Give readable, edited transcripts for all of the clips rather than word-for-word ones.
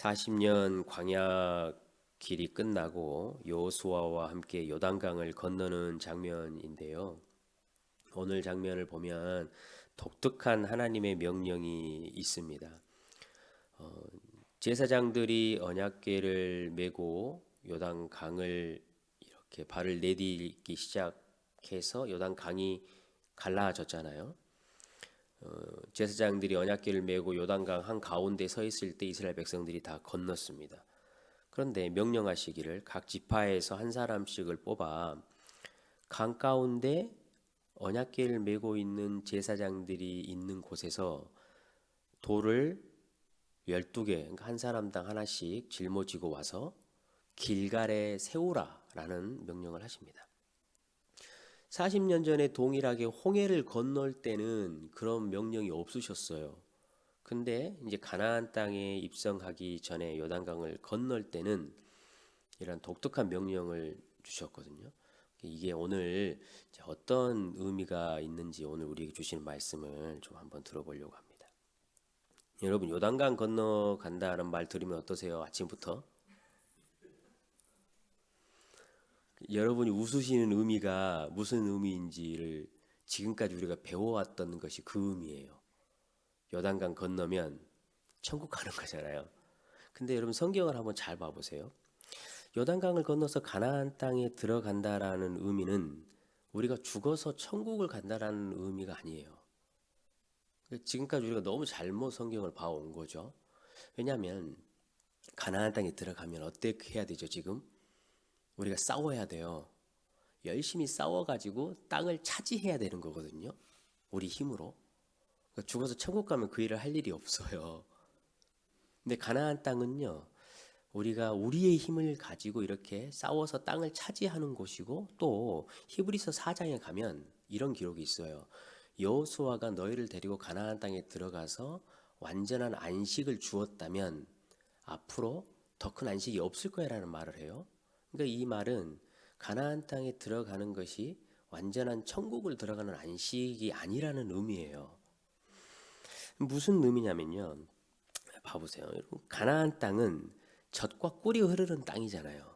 40년 광야 길이 끝나고 여호수아와 함께 요단강을 건너는 장면인데요. 오늘 장면을 보면 독특한 하나님의 명령이 있습니다. 제사장들이 언약궤를 메고 요단강을 이렇게 발을 내딛기 시작해서 요단강이 갈라졌잖아요. 제사장들이 언약궤를 메고 요단강 한 가운데 서 있을 때 이스라엘 백성들이 다 건넜습니다. 그런데 명령하시기를 각 지파에서 한 사람씩을 뽑아 강 가운데 언약궤를 메고 있는 제사장들이 있는 곳에서 돌을 12개, 그러니까 한 사람당 하나씩 짊어지고 와서 길갈에 세우라라는 명령을 하십니다. 40년 전에 동일하게 홍해를 건널 때는 그런 명령이 없으셨어요. 근데 이제 가나안 땅에 입성하기 전에 요단강을 건널 때는 이런 독특한 명령을 주셨거든요. 이게 오늘 어떤 의미가 있는지 오늘 우리에게 주시는 말씀을 좀 한번 들어보려고 합니다. 여러분, 요단강 건너간다는 말 들으면 어떠세요? 아침부터? 여러분이 웃으시는 의미가 무슨 의미인지를 지금까지 우리가 배워왔던 것이 그 의미예요. 요단강 건너면 천국 가는 거잖아요. 근데 여러분 성경을 한번 잘 봐보세요. 요단강을 건너서 가나안 땅에 들어간다라는 의미는 우리가 죽어서 천국을 간다라는 의미가 아니에요. 지금까지 우리가 너무 잘못 성경을 봐온 거죠. 왜냐하면 가나안 땅에 들어가면 어떻게 해야 되죠? 지금 우리가 싸워야 돼요. 열심히 싸워가지고 땅을 차지해야 되는 거거든요. 우리 힘으로. 그러니까 죽어서 천국 가면 그 일을 할 일이 없어요. 근데 가나안 땅은요, 우리가 우리의 힘을 가지고 이렇게 싸워서 땅을 차지하는 곳이고, 또 히브리서 4장에 가면 이런 기록이 있어요. 여호수아가 너희를 데리고 가나안 땅에 들어가서 완전한 안식을 주었다면 앞으로 더 큰 안식이 없을 거야라는 말을 해요. 그러니까 이 말은 가나안 땅에 들어가는 것이 완전한 천국을 들어가는 안식이 아니라는 의미예요. 무슨 의미냐면요. 봐보세요. 여러분, 가나안 땅은 젖과 꿀이 흐르는 땅이잖아요.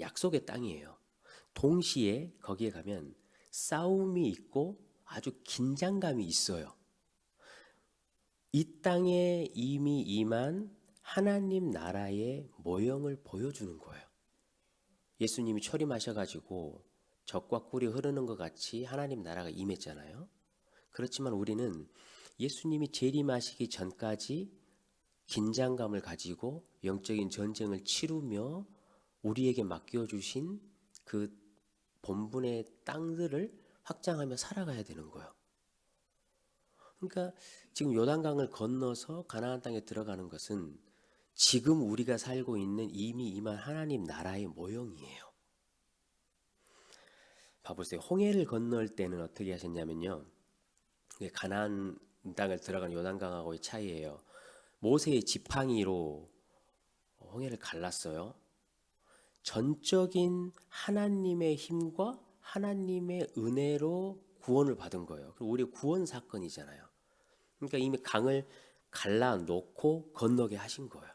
약속의 땅이에요. 동시에 거기에 가면 싸움이 있고 아주 긴장감이 있어요. 이 땅에 이미 임한 하나님 나라의 모형을 보여주는 거예요. 예수님이 초림하셔가지고 젖과 꿀이 흐르는 것 같이 하나님 나라가 임했잖아요. 그렇지만 우리는 예수님이 재림하시기 전까지 긴장감을 가지고 영적인 전쟁을 치르며 우리에게 맡겨주신 그 본분의 땅들을 확장하며 살아가야 되는 거예요. 그러니까 지금 요단강을 건너서 가나안 땅에 들어가는 것은 지금 우리가 살고 있는 이미 임한 하나님 나라의 모형이에요. 봐보세요. 홍해를 건널 때는 어떻게 하셨냐면요. 가나안 땅을 들어간 요단강하고의 차이예요. 모세의 지팡이로 홍해를 갈랐어요. 전적인 하나님의 힘과 하나님의 은혜로 구원을 받은 거예요. 그리고 우리 구원 사건이잖아요. 그러니까 이미 강을 갈라 놓고 건너게 하신 거예요.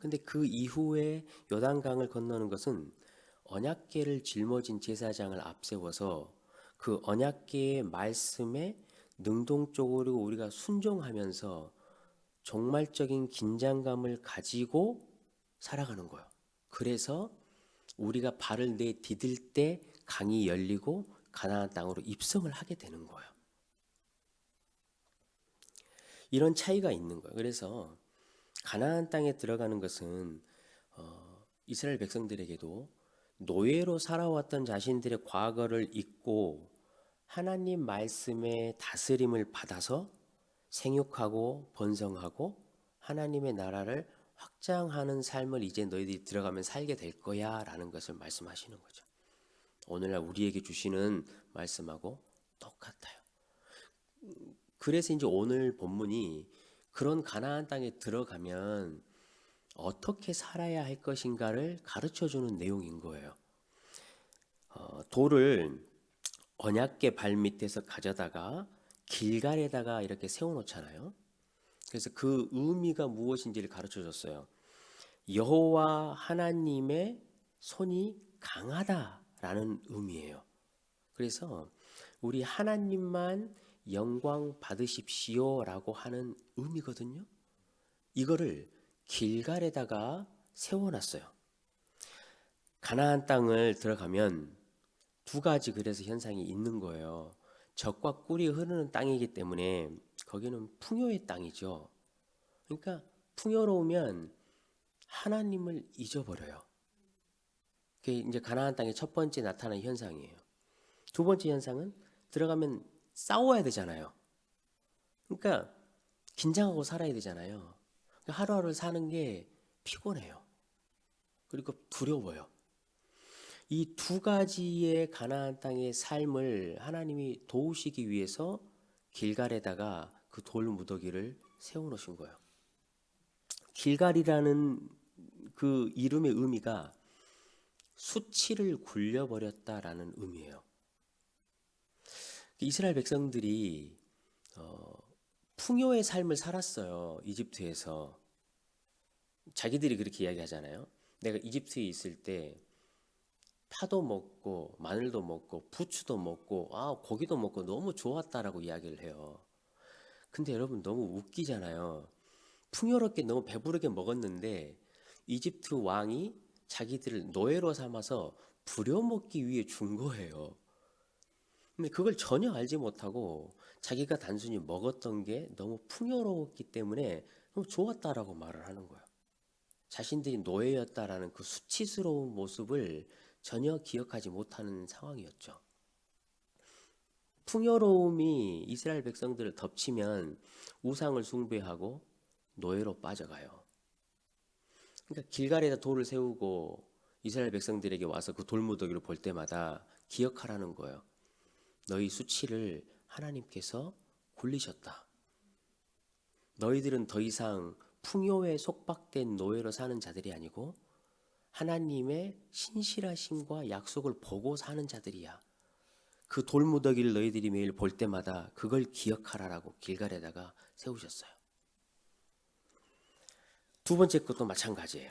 근데 그 이후에 요단강을 건너는 것은 언약궤를 짊어진 제사장을 앞세워서 그 언약궤의 말씀에 능동적으로 우리가 순종하면서 종말적인 긴장감을 가지고 살아가는 거예요. 그래서 우리가 발을 내디딜 때 강이 열리고 가나안 땅으로 입성을 하게 되는 거예요. 이런 차이가 있는 거예요. 그래서 가나안 땅에 들어가는 것은 이스라엘 백성들에게도 노예로 살아왔던 자신들의 과거를 잊고 하나님 말씀의 다스림을 받아서 생육하고 번성하고 하나님의 나라를 확장하는 삶을 이제 너희들이 들어가면 살게 될 거야 라는 것을 말씀하시는 거죠. 오늘날 우리에게 주시는 말씀하고 똑같아요. 그래서 이제 오늘 본문이 그런 가나안 땅에 들어가면 어떻게 살아야 할 것인가를 가르쳐주는 내용인 거예요. 돌을 언약궤 발밑에서 가져다가 길갈에다가 이렇게 세워놓잖아요. 그래서 그 의미가 무엇인지를 가르쳐줬어요. 여호와 하나님의 손이 강하다라는 의미예요. 그래서 우리 하나님만 영광 받으십시오라고 하는 의미거든요. 이거를 길갈에다가 세워놨어요. 가나안 땅을 들어가면 두 가지 그래서 현상이 있는 거예요. 젖과 꿀이 흐르는 땅이기 때문에 거기는 풍요의 땅이죠. 그러니까 풍요로우면 하나님을 잊어버려요. 그게 이제 가나안 땅의 첫 번째 나타나는 현상이에요. 두 번째 현상은 들어가면 싸워야 되잖아요. 그러니까 긴장하고 살아야 되잖아요. 그러니까 하루하루 사는 게 피곤해요. 그리고 두려워요. 이 두 가지의 가나안 땅의 삶을 하나님이 도우시기 위해서 길갈에다가 그 돌 무더기를 세워놓으신 거예요. 길갈이라는 그 이름의 의미가 수치를 굴려버렸다라는 의미예요. 이스라엘 백성들이 풍요의 삶을 살았어요. 이집트에서. 자기들이 그렇게 이야기하잖아요. 내가 이집트에 있을 때 파도 먹고 마늘도 먹고 부추도 먹고 고기도 먹고 너무 좋았다라고 이야기를 해요. 근데 여러분 너무 웃기잖아요. 풍요롭게 너무 배부르게 먹었는데 이집트 왕이 자기들을 노예로 삼아서 부려먹기 위해 준 거예요. 근데 그걸 전혀 알지 못하고 자기가 단순히 먹었던 게 너무 풍요로웠기 때문에 너무 좋았다라고 말을 하는 거예요. 자신들이 노예였다라는 그 수치스러운 모습을 전혀 기억하지 못하는 상황이었죠. 풍요로움이 이스라엘 백성들을 덮치면 우상을 숭배하고 노예로 빠져가요. 그러니까 길갈에다 돌을 세우고 이스라엘 백성들에게 와서 그 돌무더기를 볼 때마다 기억하라는 거예요. 너희 수치를 하나님께서 굴리셨다. 너희들은 더 이상 풍요에 속박된 노예로 사는 자들이 아니고 하나님의 신실하심과 약속을 보고 사는 자들이야. 그 돌무더기를 너희들이 매일 볼 때마다 그걸 기억하라라고 길갈에다가 세우셨어요. 두 번째 것도 마찬가지예요.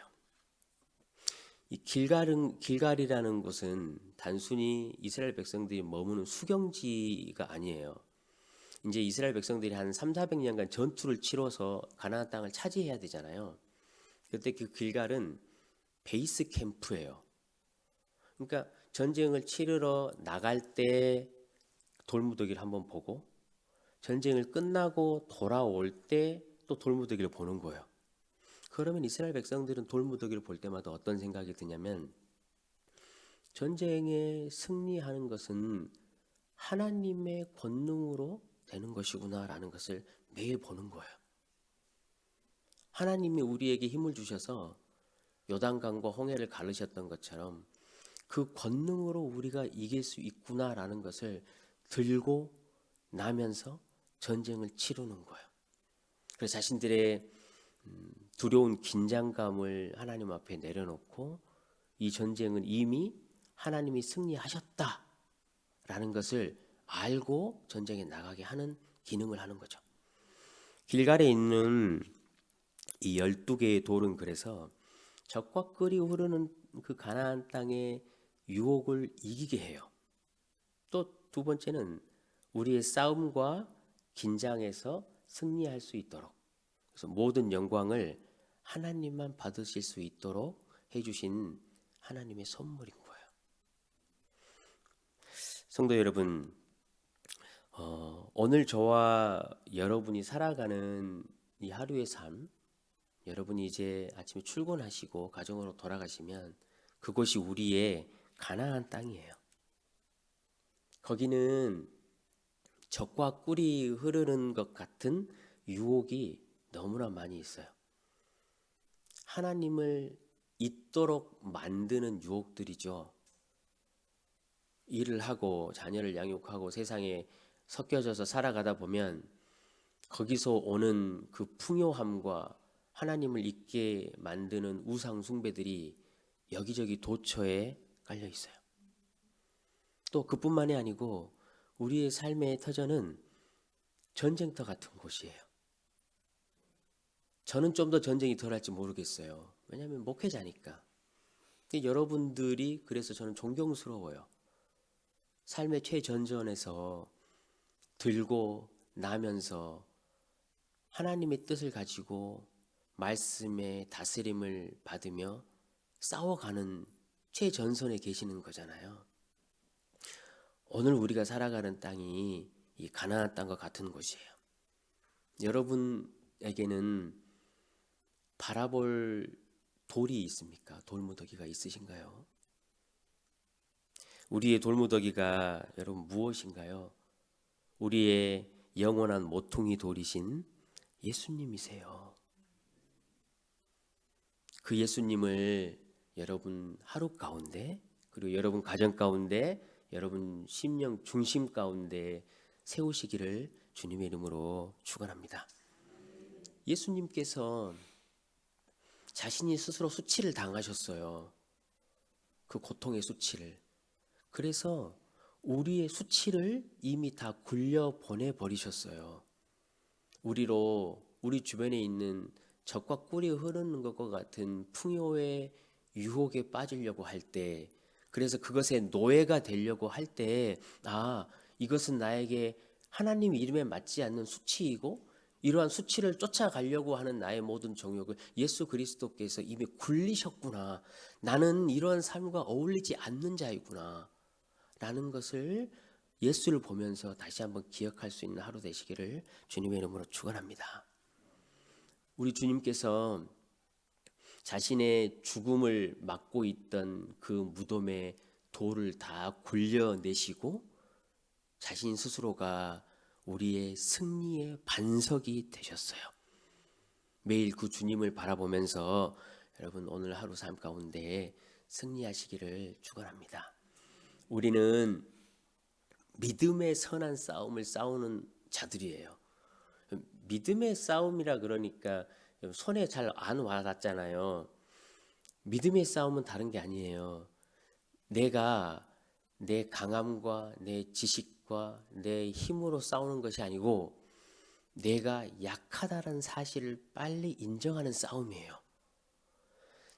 이 길갈이라는 곳은 단순히 이스라엘 백성들이 머무는 수경지가 아니에요. 이제 이스라엘 백성들이 한 300~400년간 전투를 치러서 가나안 땅을 차지해야 되잖아요. 그때 그 길갈은 베이스 캠프예요. 그러니까 전쟁을 치르러 나갈 때 돌무더기를 한번 보고 전쟁을 끝나고 돌아올 때 또 돌무더기를 보는 거예요. 그러면 이스라엘 백성들은 돌무더기를 볼 때마다 어떤 생각이 드냐면 전쟁에 승리하는 것은 하나님의 권능으로 되는 것이구나라는 것을 매일 보는 거예요. 하나님이 우리에게 힘을 주셔서 요단강과 홍해를 가르셨던 것처럼 그 권능으로 우리가 이길 수 있구나라는 것을 들고 나면서 전쟁을 치르는 거예요. 그래서 자신들의 두려운 긴장감을 하나님 앞에 내려놓고 이 전쟁은 이미 하나님이 승리하셨다라는 것을 알고 전쟁에 나가게 하는 기능을 하는 거죠. 길갈에 있는 이 12개의 돌은 그래서 젖과 꿀이 흐르는 그 가나안 땅의 유혹을 이기게 해요. 또 두 번째는 우리의 싸움과 긴장에서 승리할 수 있도록, 그래서 모든 영광을 하나님만 받으실 수 있도록 해주신 하나님의 선물인 거예요. 성도 여러분, 오늘 저와 여러분이 살아가는 이 하루의 삶, 여러분이 이제 아침에 출근하시고 가정으로 돌아가시면 그곳이 우리의 가나안 땅이에요. 거기는 젖과 꿀이 흐르는 것 같은 유혹이 너무나 많이 있어요. 하나님을 잊도록 만드는 유혹들이죠. 일을 하고 자녀를 양육하고 세상에 섞여져서 살아가다 보면 거기서 오는 그 풍요함과 하나님을 잊게 만드는 우상 숭배들이 여기저기 도처에 깔려 있어요. 또 그뿐만이 아니고 우리의 삶의 터전은 전쟁터 같은 곳이에요. 저는 좀 더 전쟁이 덜할지 모르겠어요. 왜냐하면 목회자니까. 여러분들이 그래서 저는 존경스러워요. 삶의 최전선에서 들고 나면서 하나님의 뜻을 가지고 말씀의 다스림을 받으며 싸워가는 최전선에 계시는 거잖아요. 오늘 우리가 살아가는 땅이 이 가나안 땅과 같은 곳이에요. 여러분에게는 바라볼 돌이 있습니까? 돌무더기가 있으신가요? 우리의 돌무더기가 여러분 무엇인가요? 우리의 영원한 모퉁이 돌이신 예수님이세요. 그 예수님을 여러분 하루 가운데, 그리고 여러분 가정 가운데, 여러분 심령 중심 가운데 세우시기를 주님의 이름으로 축원합니다. 예수님께서 자신이 스스로 수치를 당하셨어요. 그 고통의 수치를. 그래서 우리의 수치를 이미 다 굴려 보내 버리셨어요. 우리 주변에 있는 적과 꿀이 흐르는 것과 같은 풍요의 유혹에 빠지려고 할 때, 그래서 그것의 노예가 되려고 할 때, 이것은 나에게 하나님 이름에 맞지 않는 수치이고, 이러한 수치를 쫓아가려고 하는 나의 모든 정욕을 예수 그리스도께서 이미 굴리셨구나. 나는 이러한 삶과 어울리지 않는 자이구나. 라는 것을 예수를 보면서 다시 한번 기억할 수 있는 하루 되시기를 주님의 이름으로 축원합니다. 우리 주님께서 자신의 죽음을 막고 있던 그 무덤의 돌을 다 굴려내시고 자신 스스로가 우리의 승리의 반석이 되셨어요. 매일 그 주님을 바라보면서 여러분 오늘 하루 삶 가운데 승리하시기를 축원합니다. 우리는 믿음의 선한 싸움을 싸우는 자들이에요. 믿음의 싸움이라 그러니까 손에 잘 안 와닿잖아요. 믿음의 싸움은 다른 게 아니에요. 내가 내 강함과 내 지식과 내 힘으로 싸우는 것이 아니고 내가 약하다는 사실을 빨리 인정하는 싸움이에요.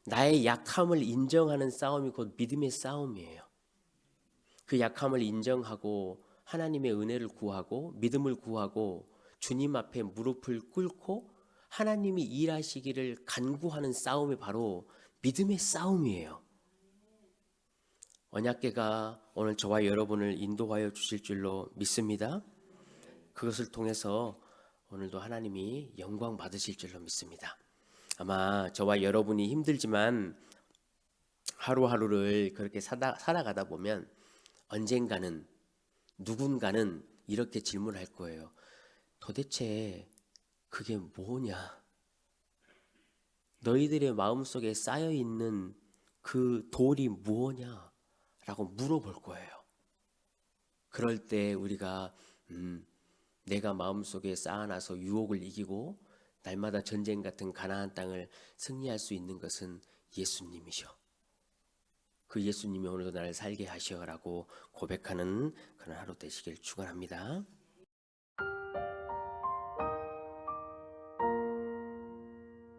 나의 약함을 인정하는 싸움이 곧 믿음의 싸움이에요. 그 약함을 인정하고 하나님의 은혜를 구하고 믿음을 구하고 주님 앞에 무릎을 꿇고 하나님이 일하시기를 간구하는 싸움이 바로 믿음의 싸움이에요. 언약궤가 오늘 저와 여러분을 인도하여 주실 줄로 믿습니다. 그것을 통해서 오늘도 하나님이 영광 받으실 줄로 믿습니다. 아마 저와 여러분이 힘들지만 하루하루를 그렇게 살아가다 보면 언젠가는 누군가는 이렇게 질문할 거예요. 도대체 그게 뭐냐? 너희들의 마음속에 쌓여있는 그 돌이 뭐냐? 라고 물어볼 거예요. 그럴 때 우리가 내가 마음속에 쌓아놔서 유혹을 이기고 날마다 전쟁 같은 가나안 땅을 승리할 수 있는 것은 예수님이셔. 그 예수님이 오늘도 나를 살게 하시어라고 고백하는 그런 하루 되시길 축원합니다.